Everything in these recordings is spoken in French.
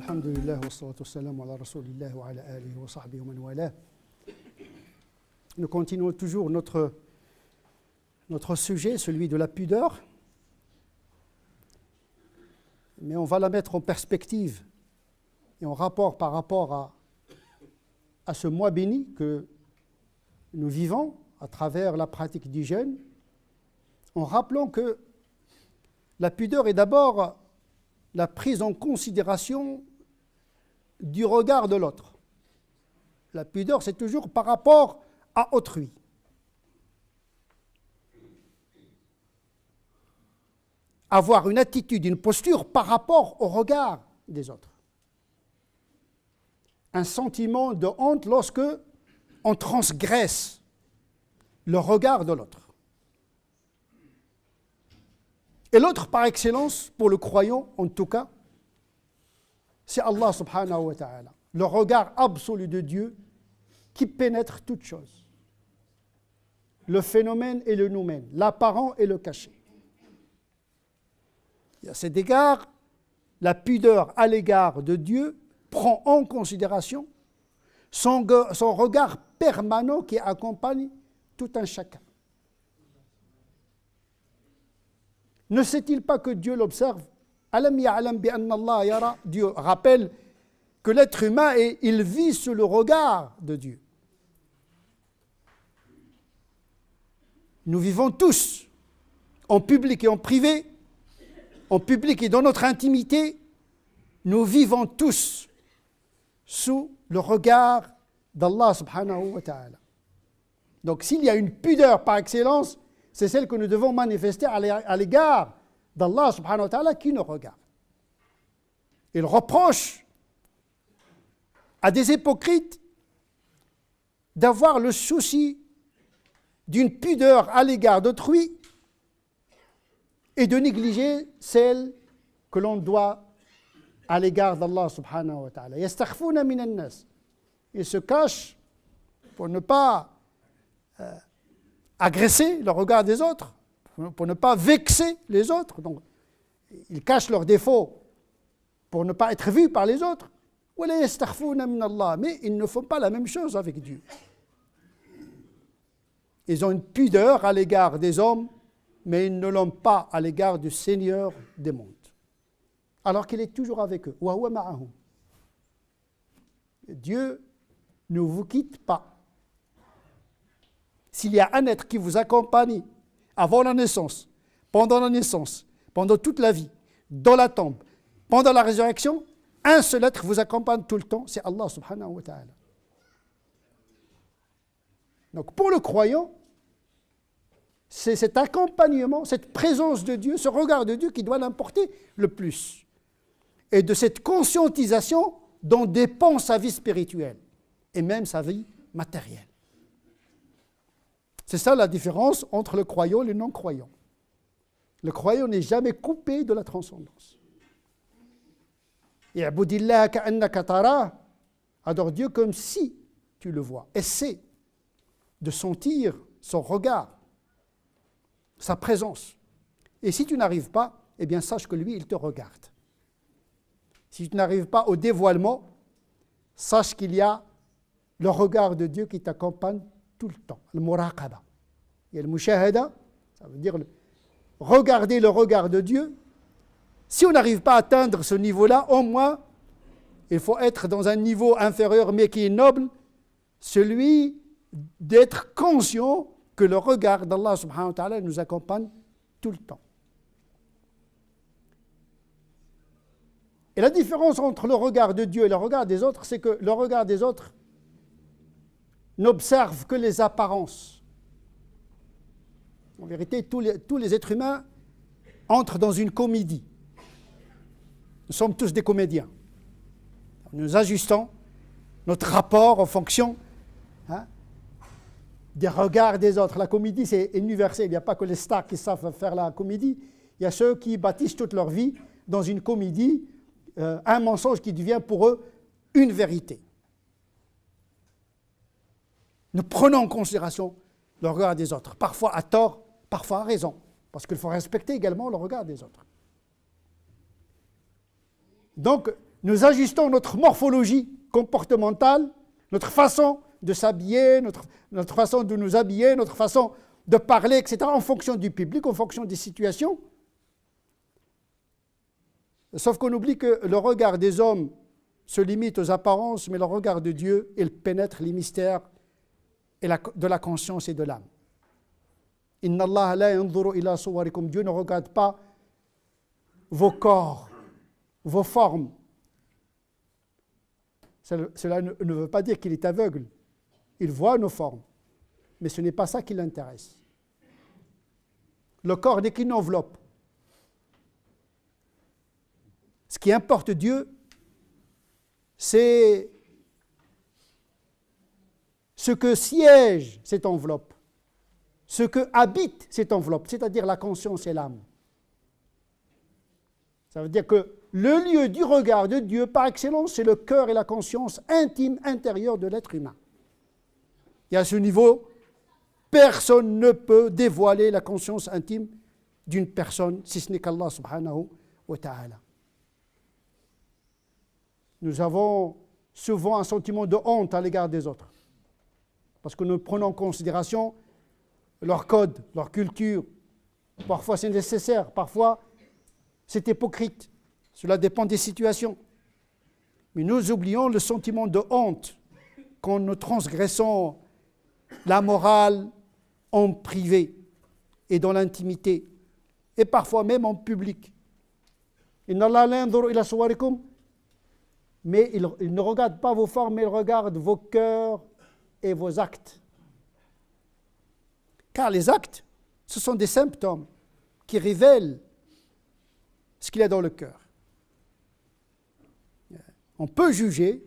Alhamdulillah wa salatu wa salam ala rasulillah wa ala alihi wa sahbihi wa man wala. Nous continuons toujours notre sujet, celui de la pudeur, mais on va la mettre en perspective et en rapport par rapport à ce mois béni que nous vivons à travers la pratique du jeûne, en rappelant que la pudeur est d'abord la prise en considération du regard de l'autre. La pudeur, c'est toujours par rapport à autrui. Avoir une attitude, une posture par rapport au regard des autres. Un sentiment de honte lorsque on transgresse le regard de l'autre. Et l'autre par excellence, pour le croyant en tout cas, c'est Allah subhanahu wa ta'ala, le regard absolu de Dieu qui pénètre toutes choses. Le phénomène et le noumen, l'apparent et le caché. Et à cet égard, la pudeur à l'égard de Dieu prend en considération son regard permanent qui accompagne tout un chacun. Ne sait-il pas que Dieu l'observe? Alam ya'lam bi anna Allah yara. Dieu rappelle que l'être humain, il vit sous le regard de Dieu. Nous vivons tous, en public et en privé, en public et dans notre intimité, nous vivons tous sous le regard d'Allah subhanahu wa ta'ala. Donc s'il y a une pudeur par excellence, c'est celle que nous devons manifester à l'égard d'Allah subhanahu wa ta'ala qui nous regarde. Il reproche à des hypocrites d'avoir le souci d'une pudeur à l'égard d'autrui et de négliger celle que l'on doit à l'égard d'Allah subhanahu wa ta'ala. Yastakhfouna minan nas. Ils se cachent pour ne pas agresser le regard des autres, pour ne pas vexer les autres. Donc, ils cachent leurs défauts pour ne pas être vus par les autres. Mais ils ne font pas la même chose avec Dieu. Ils ont une pudeur à l'égard des hommes, mais ils ne l'ont pas à l'égard du Seigneur des mondes. Alors qu'il est toujours avec eux. Dieu ne vous quitte pas. S'il y a un être qui vous accompagne avant la naissance, pendant toute la vie, dans la tombe, pendant la résurrection, un seul être vous accompagne tout le temps, c'est Allah subhanahu wa ta'ala. Donc pour le croyant, c'est cet accompagnement, cette présence de Dieu, ce regard de Dieu qui doit l'importer le plus. Et de cette conscientisation dont dépend sa vie spirituelle et même sa vie matérielle. C'est ça la différence entre le croyant et le non-croyant. Le croyant n'est jamais coupé de la transcendance. I'budillah ka'annaka tarah. Adore Dieu comme si tu le vois. Essaie de sentir son regard, sa présence. Et si tu n'arrives pas, eh bien sache que lui, il te regarde. Si tu n'arrives pas au dévoilement, sache qu'il y a le regard de Dieu qui t'accompagne tout le temps. Le muraqaba. Il y a le mushahada, ça veut dire regarder le regard de Dieu. Si on n'arrive pas à atteindre ce niveau-là, au moins, il faut être dans un niveau inférieur mais qui est noble, celui d'être conscient que le regard d'Allah subhanahu wa ta'ala nous accompagne tout le temps. Et la différence entre le regard de Dieu et le regard des autres, c'est que le regard des autres n'observe que les apparences. En vérité, tous les êtres humains entrent dans une comédie. Nous sommes tous des comédiens. Nous ajustons notre rapport en fonction des regards des autres. La comédie, c'est universel. Il n'y a pas que les stars qui savent faire la comédie. Il y a ceux qui bâtissent toute leur vie dans une comédie, un mensonge qui devient pour eux une vérité. Nous prenons en considération le regard des autres, parfois à tort, parfois à raison, parce qu'il faut respecter également le regard des autres. Donc, nous ajustons notre morphologie comportementale, notre façon de s'habiller, notre façon de nous habiller, notre façon de parler, etc., en fonction du public, en fonction des situations. Sauf qu'on oublie que le regard des hommes se limite aux apparences, mais le regard de Dieu, il pénètre les mystères de la conscience et de l'âme. Inna Allah la yanzuru ila suwarikum. Dieu ne regarde pas vos corps, vos formes. Cela ne veut pas dire qu'il est aveugle. Il voit nos formes, mais ce n'est pas ça qui l'intéresse. Le corps n'est qu'une enveloppe. Ce qui importe Dieu, c'est ce que siège cette enveloppe, ce que habite cette enveloppe, c'est-à-dire la conscience et l'âme. Ça veut dire que le lieu du regard de Dieu, par excellence, c'est le cœur et la conscience intime, intérieure de l'être humain. Et à ce niveau, personne ne peut dévoiler la conscience intime d'une personne, si ce n'est qu'Allah subhanahu wa ta'ala. Nous avons souvent un sentiment de honte à l'égard des autres, parce que nous prenons en considération leur code, leur culture. Parfois c'est nécessaire, parfois c'est hypocrite. Cela dépend des situations. Mais nous oublions le sentiment de honte quand nous transgressons la morale en privé et dans l'intimité, et parfois même en public. Inna Allah la yanzuru ila suwarikum. Mais il ne regarde pas vos formes, mais il regarde vos cœurs et vos actes. Car les actes, ce sont des symptômes qui révèlent ce qu'il y a dans le cœur. On peut juger,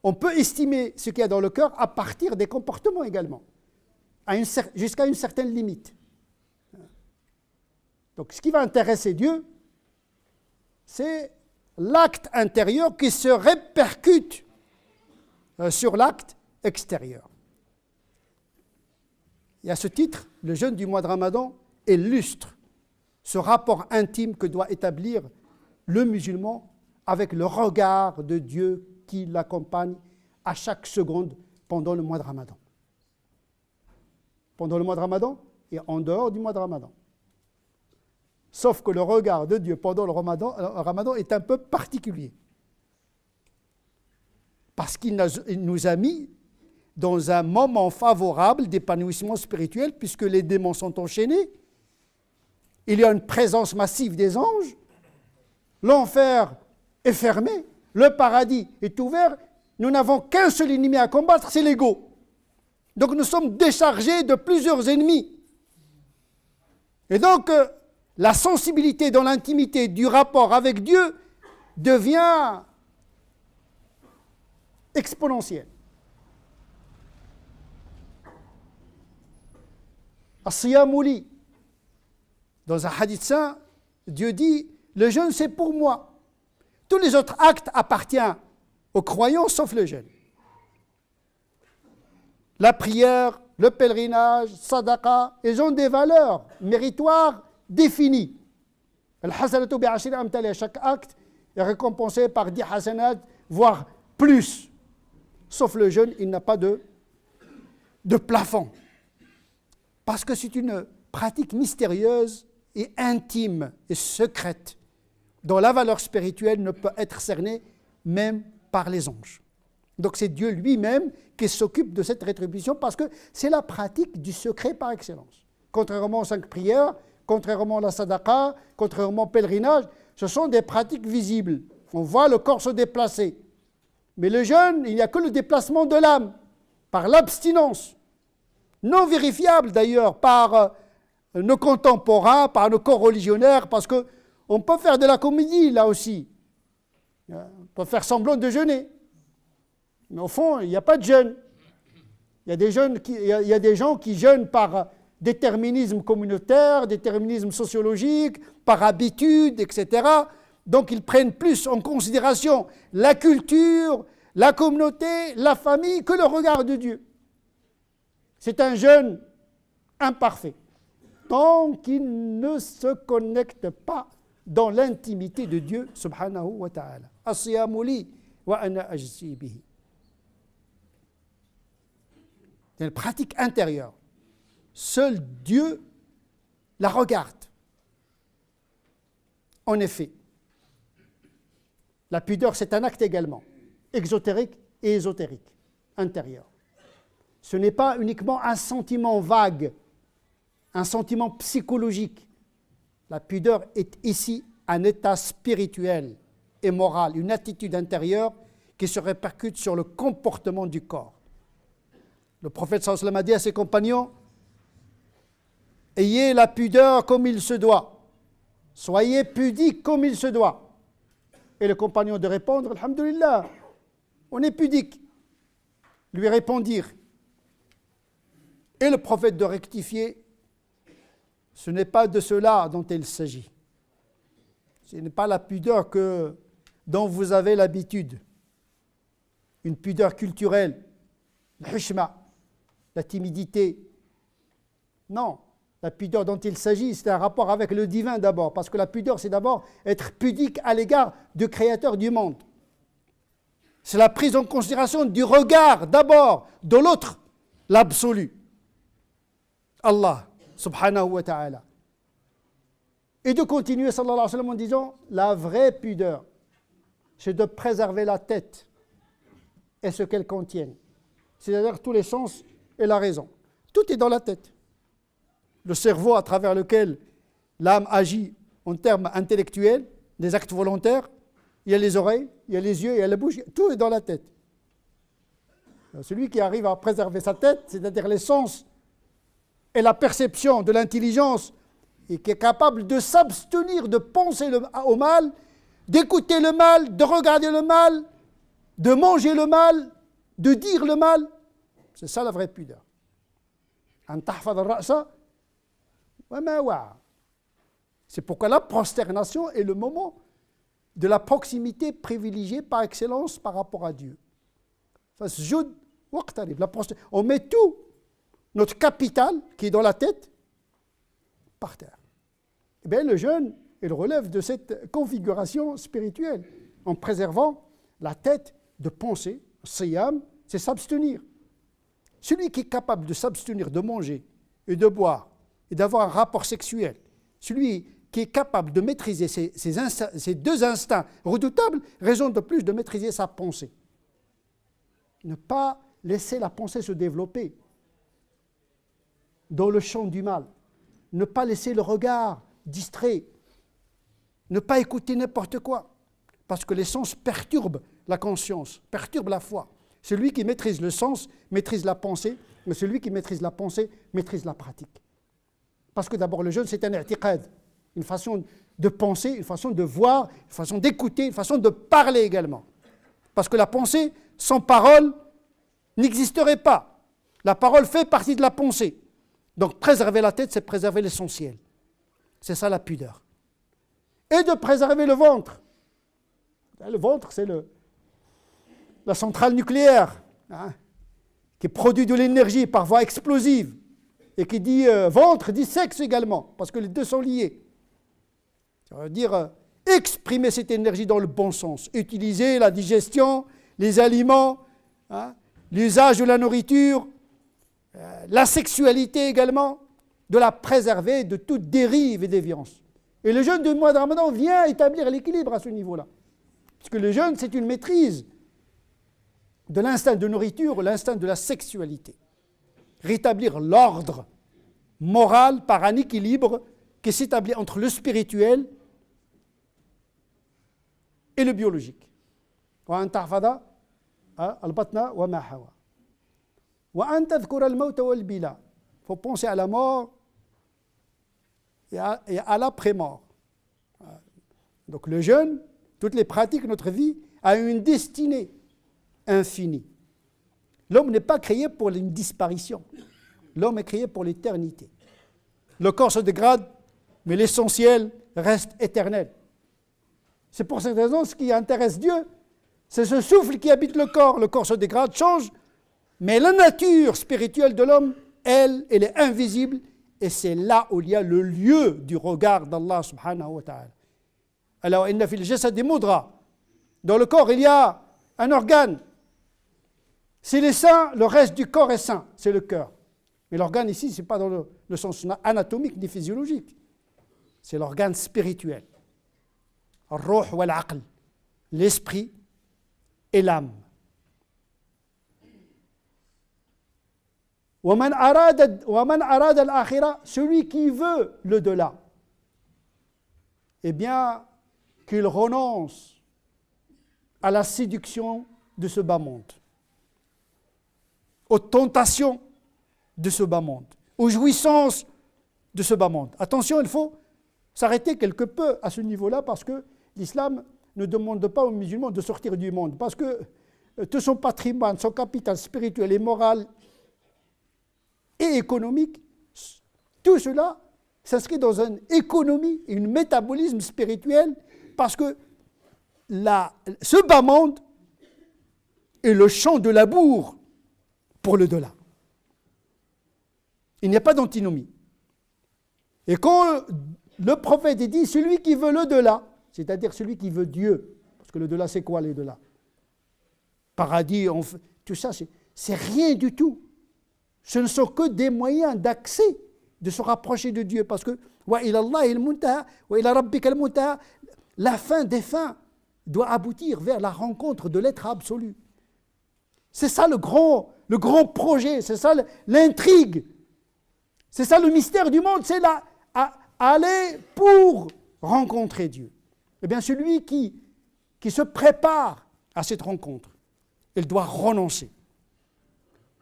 on peut estimer ce qu'il y a dans le cœur à partir des comportements également, jusqu'à une certaine limite. Donc ce qui va intéresser Dieu, c'est l'acte intérieur qui se répercute sur l'acte extérieur. Et à ce titre, le jeûne du mois de Ramadan illustre ce rapport intime que doit établir le musulman avec le regard de Dieu qui l'accompagne à chaque seconde pendant le mois de Ramadan. Pendant le mois de Ramadan et en dehors du mois de Ramadan. Sauf que le regard de Dieu pendant le Ramadan est un peu particulier. Parce qu'il nous a mis dans un moment favorable d'épanouissement spirituel, puisque les démons sont enchaînés, il y a une présence massive des anges, l'enfer est fermé, le paradis est ouvert, nous n'avons qu'un seul ennemi à combattre, c'est l'ego. Donc nous sommes déchargés de plusieurs ennemis. Et donc, la sensibilité dans l'intimité du rapport avec Dieu devient exponentielle. As-siyamouli. Dans un hadith saint, Dieu dit, le jeûne c'est pour moi. Tous les autres actes appartiennent aux croyants sauf le jeûne. La prière, le pèlerinage, sadaqa, ils ont des valeurs méritoires définies. Al-hasanatu bi'ashri amthaliha, chaque acte est récompensé par 10 hasanat, voire plus. Sauf le jeûne, il n'a pas de plafond. Parce que c'est une pratique mystérieuse et intime et secrète, dont la valeur spirituelle ne peut être cernée même par les anges. Donc c'est Dieu lui-même qui s'occupe de cette rétribution parce que c'est la pratique du secret par excellence. Contrairement aux 5 prières, contrairement à la sadaqa, contrairement au pèlerinage, ce sont des pratiques visibles. On voit le corps se déplacer. Mais le jeûne, il n'y a que le déplacement de l'âme, par l'abstinence, non vérifiable d'ailleurs par nos contemporains, par nos coreligionnaires, parce qu'on peut faire de la comédie là aussi. On peut faire semblant de jeûner. Mais au fond, il n'y a pas de jeûne. Il y a des gens qui jeûnent par déterminisme communautaire, déterminisme sociologique, par habitude, etc. Donc ils prennent plus en considération la culture, la communauté, la famille que le regard de Dieu. C'est un jeûne imparfait. Tant qu'il ne se connecte pas dans l'intimité de Dieu subhanahu wa ta'ala. As-siyamu li wa ana ajzi bihi. C'est une pratique intérieure. Seul Dieu la regarde. En effet, la pudeur, c'est un acte également, exotérique et ésotérique, intérieur. Ce n'est pas uniquement un sentiment vague, un sentiment psychologique. La pudeur est ici un état spirituel et moral, une attitude intérieure qui se répercute sur le comportement du corps. Le prophète sallallahu alayhi wa sallam a dit à ses compagnons, « Ayez la pudeur comme il se doit, soyez pudiques comme il se doit. » Et les compagnons de répondre, « Alhamdulillah, on est pudiques. » Lui répondirent. Et le prophète de rectifier, « Ce n'est pas de cela dont il s'agit. Ce n'est pas la pudeur dont vous avez l'habitude. Une pudeur culturelle, le hishma, la timidité. Non, la pudeur dont il s'agit, c'est un rapport avec le divin d'abord, parce que la pudeur, c'est d'abord être pudique à l'égard du Créateur du monde. C'est la prise en considération du regard d'abord de l'autre, l'absolu. Allah, subhanahu wa ta'ala. Et de continuer, sallallahu alayhi wa sallam, en disant, la vraie pudeur, c'est de préserver la tête et ce qu'elle contient. C'est-à-dire tous les sens et la raison. Tout est dans la tête. Le cerveau à travers lequel l'âme agit en termes intellectuels, des actes volontaires, il y a les oreilles, il y a les yeux, il y a la bouche, tout est dans la tête. Celui qui arrive à préserver sa tête, c'est-à-dire les sens et la perception de l'intelligence, et qui est capable de s'abstenir de penser au mal, d'écouter le mal, de regarder le mal, de manger le mal, de dire le mal, c'est ça la vraie pudeur. C'est pourquoi la prosternation est le moment de la proximité privilégiée par excellence par rapport à Dieu. On met tout, notre capital qui est dans la tête, par terre. Eh bien, le jeûne, il relève de cette configuration spirituelle, en préservant la tête de penser, siyam, c'est s'abstenir. Celui qui est capable de s'abstenir de manger et de boire et d'avoir un rapport sexuel, celui qui est capable de maîtriser ces deux instincts redoutables, raison de plus de maîtriser sa pensée. Ne pas laisser la pensée se développer dans le champ du mal. Ne pas laisser le regard distrait. Ne pas écouter n'importe quoi. Parce que les sens perturbent la conscience, perturbent la foi. Celui qui maîtrise le sens maîtrise la pensée, mais celui qui maîtrise la pensée maîtrise la pratique. Parce que d'abord le jeûne c'est un i'tiqad, une façon de penser, une façon de voir, une façon d'écouter, une façon de parler également. Parce que la pensée sans parole n'existerait pas. La parole fait partie de la pensée. Donc préserver la tête, c'est préserver l'essentiel. C'est ça la pudeur. Et de préserver le ventre. Le ventre, c'est la centrale nucléaire, hein, qui produit de l'énergie par voie explosive. Et qui dit ventre, dit sexe également, parce que les deux sont liés. Ça veut dire exprimer cette énergie dans le bon sens. Utiliser la digestion, les aliments, hein, l'usage de la nourriture, la sexualité également, de la préserver de toute dérive et déviance. Et le jeûne du mois de Ramadan vient établir l'équilibre à ce niveau-là. Parce que le jeûne, c'est une maîtrise de l'instinct de nourriture, l'instinct de la sexualité. Rétablir l'ordre moral par un équilibre qui s'établit entre le spirituel et le biologique. Il faut penser à la mort et à l'après-mort. Donc le jeûne, toutes les pratiques de notre vie, a une destinée infinie. L'homme n'est pas créé pour une disparition. L'homme est créé pour l'éternité. Le corps se dégrade, mais l'essentiel reste éternel. C'est pour cette raison, ce qui intéresse Dieu, c'est ce souffle qui habite le corps. Le corps se dégrade, change, mais la nature spirituelle de l'homme, elle est invisible, et c'est là où il y a le lieu du regard d'Allah subhanahu wa ta'ala. Alors, inna fil jasadi mudra. Dans le corps, il y a un organe. S'il est sain, le reste du corps est sain, c'est le cœur. Mais l'organe ici, ce n'est pas dans le sens anatomique ni physiologique. C'est l'organe spirituel. Al-ruh wal-aql, l'esprit et l'âme. وَمَنْ أَرَادَ الْآخِرَةَ, celui qui veut le delà, eh bien, qu'il renonce à la séduction de ce bas monde, aux tentations de ce bas monde, aux jouissances de ce bas monde. Attention, il faut s'arrêter quelque peu à ce niveau-là parce que l'islam ne demande pas aux musulmans de sortir du monde, parce que tout son patrimoine, son capital spirituel et moral et économique, tout cela s'inscrit dans une économie et un métabolisme spirituel parce que ce bas monde est le champ de labour pour le delà. Il n'y a pas d'antinomie. Et quand le prophète dit celui qui veut le delà, c'est-à-dire celui qui veut Dieu, parce que le delà c'est quoi le delà? Paradis, tout ça c'est rien du tout. Ce ne sont que des moyens d'accès, de se rapprocher de Dieu, parce que la fin des fins doit aboutir vers la rencontre de l'être absolu. C'est ça le grand projet, c'est ça l'intrigue, c'est ça le mystère du monde, c'est là aller pour rencontrer Dieu. Eh bien, celui qui se prépare à cette rencontre, il doit renoncer.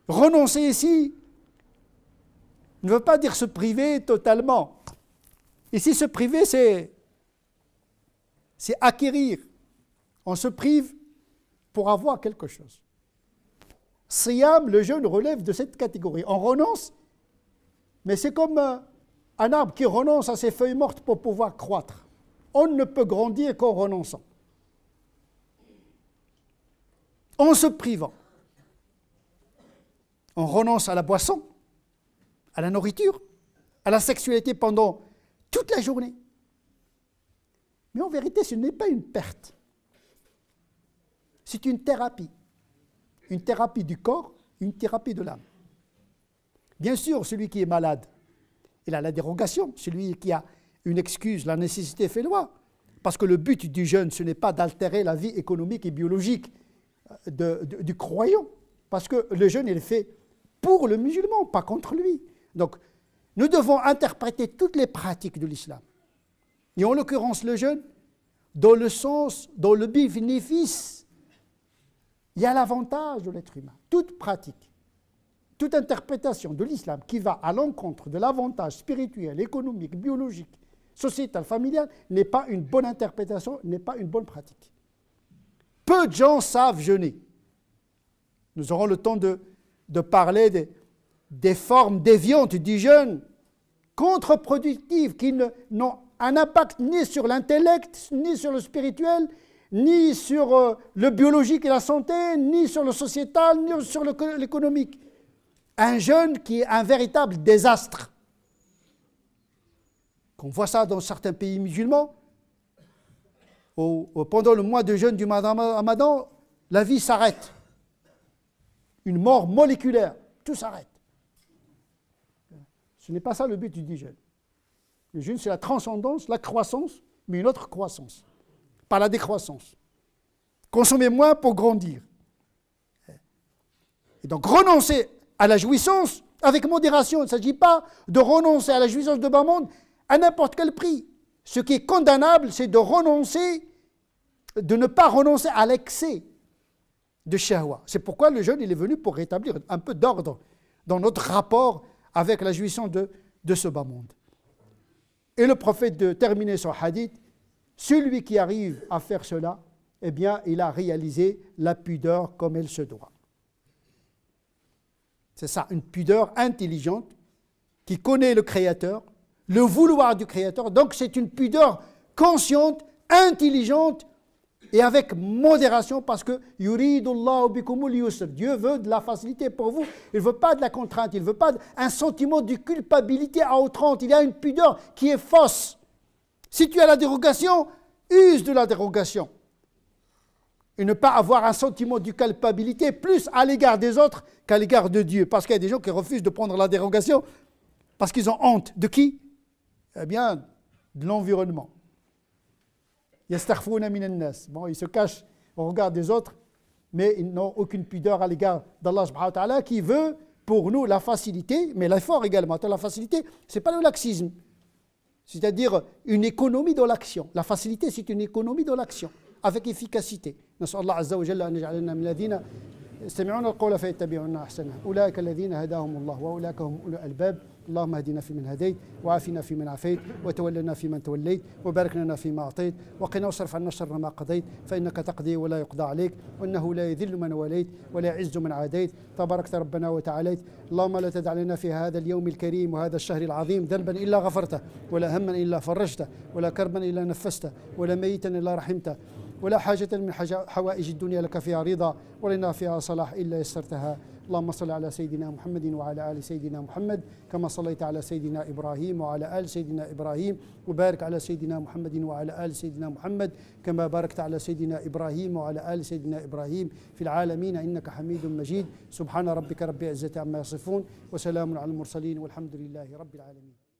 Renoncer ici ne veut pas dire se priver totalement. Ici, se priver, c'est acquérir. On se prive pour avoir quelque chose. Siyam, le jeûne, relève de cette catégorie. On renonce, mais c'est comme un arbre qui renonce à ses feuilles mortes pour pouvoir croître. On ne peut grandir qu'en renonçant. En se privant. On renonce à la boisson, à la nourriture, à la sexualité pendant toute la journée. Mais en vérité, ce n'est pas une perte. C'est une thérapie. Une thérapie du corps, une thérapie de l'âme. Bien sûr, celui qui est malade, il a la dérogation. Celui qui a une excuse, la nécessité fait loi. Parce que le but du jeûne, ce n'est pas d'altérer la vie économique et biologique du croyant. Parce que le jeûne, il est fait pour le musulman, pas contre lui. Donc, nous devons interpréter toutes les pratiques de l'islam. Et en l'occurrence, le jeûne, dans le sens, dans le bénéfice, il y a l'avantage de l'être humain. Toute pratique, toute interprétation de l'islam qui va à l'encontre de l'avantage spirituel, économique, biologique, sociétal, familial, n'est pas une bonne interprétation, n'est pas une bonne pratique. Peu de gens savent jeûner. Nous aurons le temps de parler des formes déviantes du jeûne, contre-productives, qui n'ont un impact ni sur l'intellect, ni sur le spirituel, ni sur le biologique et la santé, ni sur le sociétal, ni sur l'économique. Un jeûne qui est un véritable désastre. On voit ça dans certains pays musulmans. Pendant le mois de jeûne du Ramadan, la vie s'arrête. Une mort moléculaire, tout s'arrête. Ce n'est pas ça le but du jeûne. Le jeûne, c'est la transcendance, la croissance, mais une autre croissance, pas la décroissance. Consommer moins pour grandir. Et donc renoncer à la jouissance avec modération. Il ne s'agit pas de renoncer à la jouissance de bas monde à n'importe quel prix. Ce qui est condamnable, c'est de ne pas renoncer à l'excès de shahwa. C'est pourquoi le jeûne il est venu pour rétablir un peu d'ordre dans notre rapport avec la jouissance de ce bas monde. Et le prophète de terminer son hadith, celui qui arrive à faire cela, eh bien, il a réalisé la pudeur comme elle se doit. C'est ça, une pudeur intelligente qui connaît le Créateur, le vouloir du Créateur. Donc c'est une pudeur consciente, intelligente et avec modération parce que yuridullahu bikumul yusr. Dieu veut de la facilité pour vous. Il ne veut pas de la contrainte, il ne veut pas un sentiment de culpabilité à outrance. Il y a une pudeur qui est fausse. Si tu as la dérogation, use de la dérogation et ne pas avoir un sentiment de culpabilité plus à l'égard des autres qu'à l'égard de Dieu. Parce qu'il y a des gens qui refusent de prendre la dérogation parce qu'ils ont honte. De qui? Eh bien, de l'environnement. Yastakhfouna min an-nas. Bon, ils se cachent au regard des autres, mais ils n'ont aucune pudeur à l'égard d'Allah subhanahu wa ta'ala qui veut pour nous la facilité, mais l'effort également. La facilité, ce n'est pas le laxisme. C'est-à-dire une économie dans l'action. La facilité, c'est une économie dans l'action, avec efficacité. نسأل الله عز وجل أن يجعلنا من الذين يستمعون القول فيتبعون أحسنه أولئك الذين هداهم الله وأولئك هم أولو الألباب اللهم اهدنا فيمن هديت وعافنا فيمن عافيت وتولنا فيمن توليت وبارك لنا فيما أعطيت وقنا واصرف عنا شر ما قضيت فإنك تقضي ولا يقضى عليك وإنه لا يذل من وليت ولا يعز من عاديت تباركت ربنا وتعاليت اللهم لا تدع لنا في هذا اليوم الكريم وهذا الشهر العظيم ذنبا إلا غفرته ولا هما إلا فرجته ولا كربا إلا نفسته ولا ميتا إلا رحمته ولا حاجة من حوائج الدنيا لك فيها رضا ولنا فيها صلاح إلا يسرتها اللهم صل على سيدنا محمد وعلى آل سيدنا محمد كما صليت على سيدنا إبراهيم وعلى آل سيدنا إبراهيم وبارك على سيدنا محمد وعلى آل سيدنا محمد كما باركت على سيدنا إبراهيم وعلى آل سيدنا إبراهيم في العالمين إنك حميد مجيد سبحان ربك رب العزة عما يصفون وسلام على المرسلين والحمد لله رب العالمين.